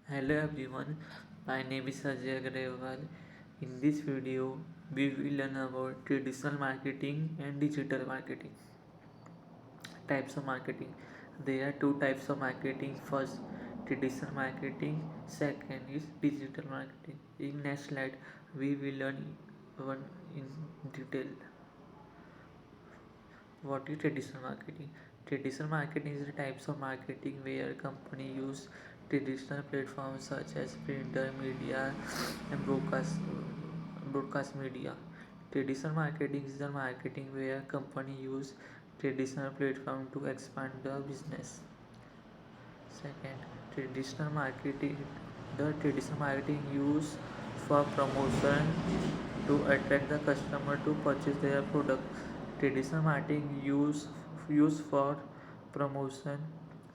Hello everyone, my name is Ajay Agrawal. In this video, we will learn about traditional marketing and digital marketing. Types of marketing. There are two types of marketing. First, traditional marketing. Second is digital marketing. In next slide, we will learn one in detail. What is traditional marketing? Traditional marketing is the types of marketing where company use traditional platforms such as printer media and broadcast media. Traditional marketing is the marketing where company use traditional platform to expand the business. Second, traditional marketing. The traditional marketing used for promotion to attract the customer to purchase their product. Traditional marketing used for promotion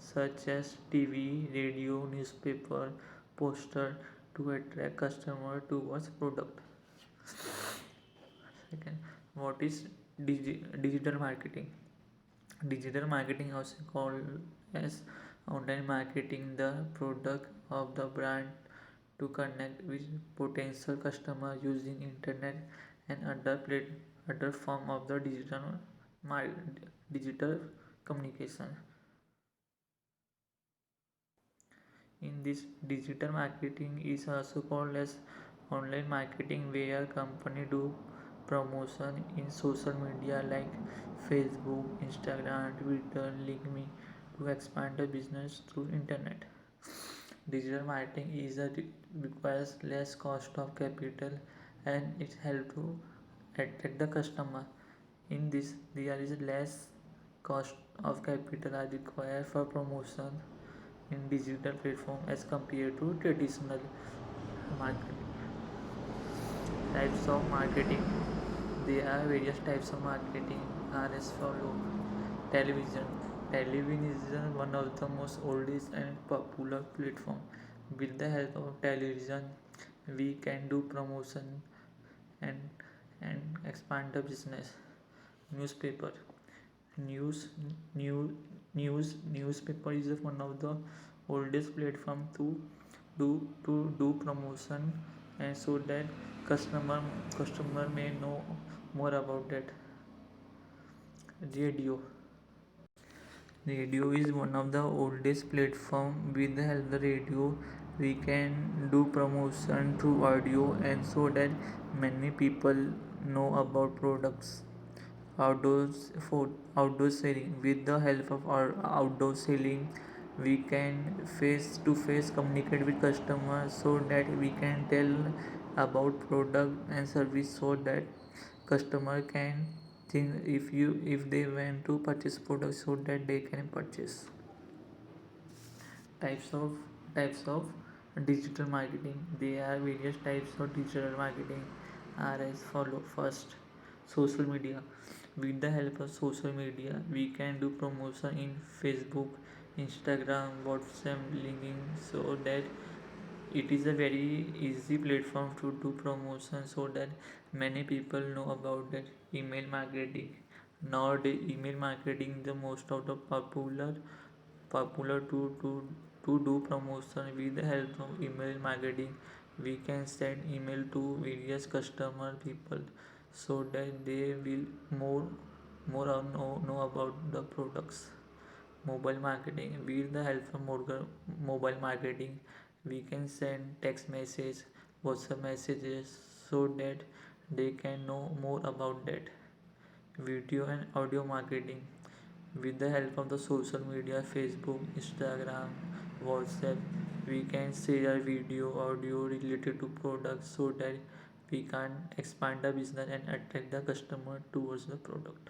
such as TV, radio, newspaper, poster to attract customer towards product. Second, what is digital marketing? Digital marketing, also called as online marketing, the product of the brand to connect with potential customer using internet and other form of the digital communication. In this, digital marketing is also called as online marketing, where company do promotion in social media like Facebook, Instagram, Twitter, LinkedIn to expand the business through internet. Digital marketing requires less cost of capital and it helps to attract the customer. In this, there is less cost of capital are required for promotion in digital platform as compared to traditional marketing. Types of marketing. There are various types of marketing are as follow. Television. Television is one of the most oldest and popular platform. With the help of television, we can do promotion and expand the business. Newspaper. Newspaper is one of the oldest platform to do promotion and so that customer may know more about that. Radio is one of the oldest platform. With the help of the radio, we can do promotion through audio and so that many people know about products. Outdoor selling. With the help of our outdoor selling, we can face to face communicate with customers so that we can tell about product and service so that customer can think if they want to purchase products so that they can purchase. Types of digital marketing. There are various types of digital marketing are as follow. First, social media. With the help of social media, we can do promotion in Facebook, Instagram, WhatsApp, LinkedIn, so that it is a very easy platform to do promotion so that many people know about that. Email marketing. Nowadays, email marketing is the most of the popular to do promotion. With the help of email marketing, we can send email to various customer people so that they will know about the products. Mobile marketing. With the help of mobile marketing, we can send text message, WhatsApp messages so that they can know more about that. Video and audio marketing. With the help of the social media, Facebook, Instagram, WhatsApp, we can share video audio related to products so that we can expand the business and attract the customer towards the product.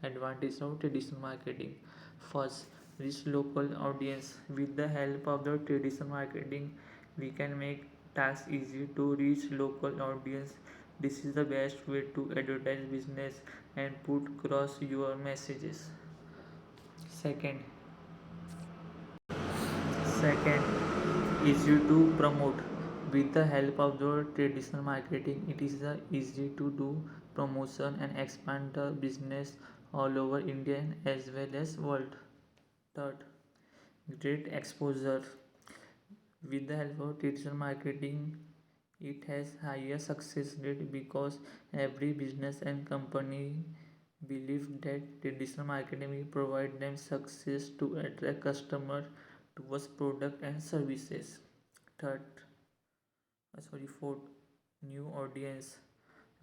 Advantage of traditional marketing. First, reach local audience. With the help of the traditional marketing, we can make tasks easy to reach local audience. This is the best way to advertise business and put across your messages. Second, easy to promote. With the help of the traditional marketing, it is easy to do promotion and expand the business all over India as well as world. Third, Great exposure. With the help of digital marketing, it has higher success rate because every business and company believe that digital marketing will provide them success to attract customers towards product and services. Third, fourth, new audience.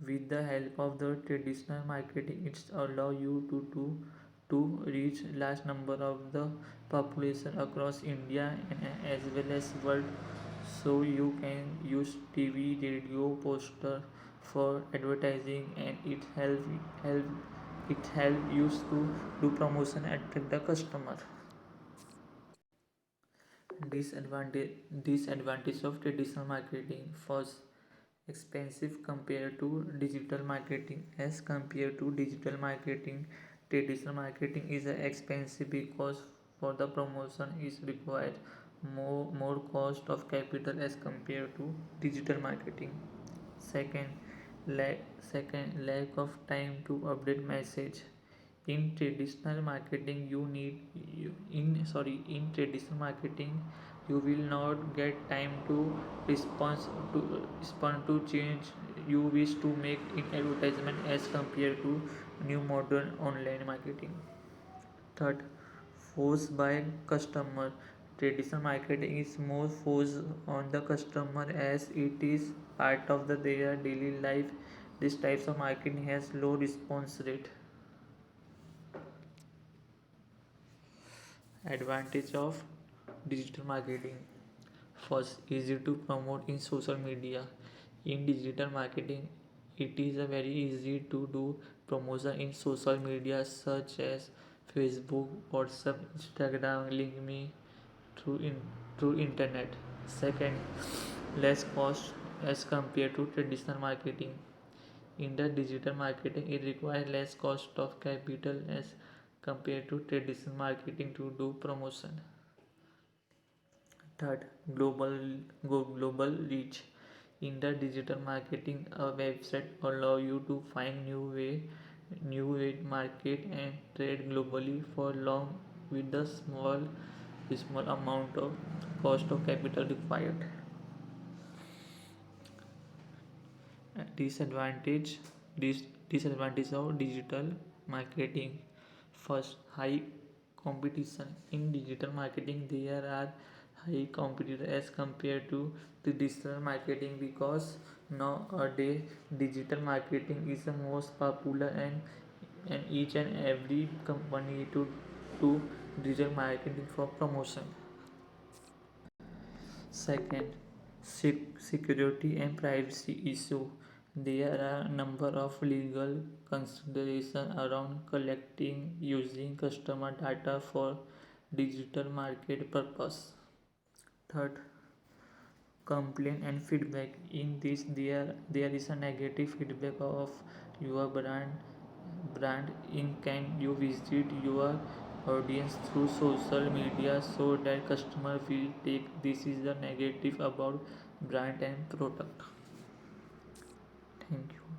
With the help of the traditional marketing, it's allow you to reach large number of the population across India and as well as world. So you can use TV, radio, poster for advertising, and it help you to do promotion and attract the customer. Disadvantage of traditional marketing. First, expensive compared to digital marketing. As compared to digital marketing, traditional marketing is expensive because for the promotion is required more cost of capital as compared to digital marketing. Second, lack of time to update message. In traditional marketing you will not get time to respond to change you wish to make in advertisement as compared to new modern online marketing. Third, force by customer. Traditional marketing is more forced on the customer as it is part of their daily life. This types of marketing has low response rate. Advantage of digital marketing. First, easy to promote in social media. In digital marketing, it is a very easy to do promotion in social media such as Facebook, WhatsApp, Instagram, LinkedIn through internet. Second, less cost as compared to traditional marketing. In the digital marketing, it requires less cost of capital as compared to traditional marketing to do promotion. Third, global reach. In the digital marketing, a website allow you to find new way market and trade globally for long with the small amount of cost of capital required. Disadvantage Disadvantage of digital marketing. First, high competition. In digital marketing there are high competition as compared to the digital marketing because nowadays digital marketing is the most popular, and each and every company to do digital marketing for promotion. Second, security and privacy issue. There are a number of legal considerations around collecting using customer data for digital market purpose. Third, complaint and feedback. In this there is a negative feedback of your brand in can you visit your audience through social media so that customer will take this is the negative about brand and product. Thank you.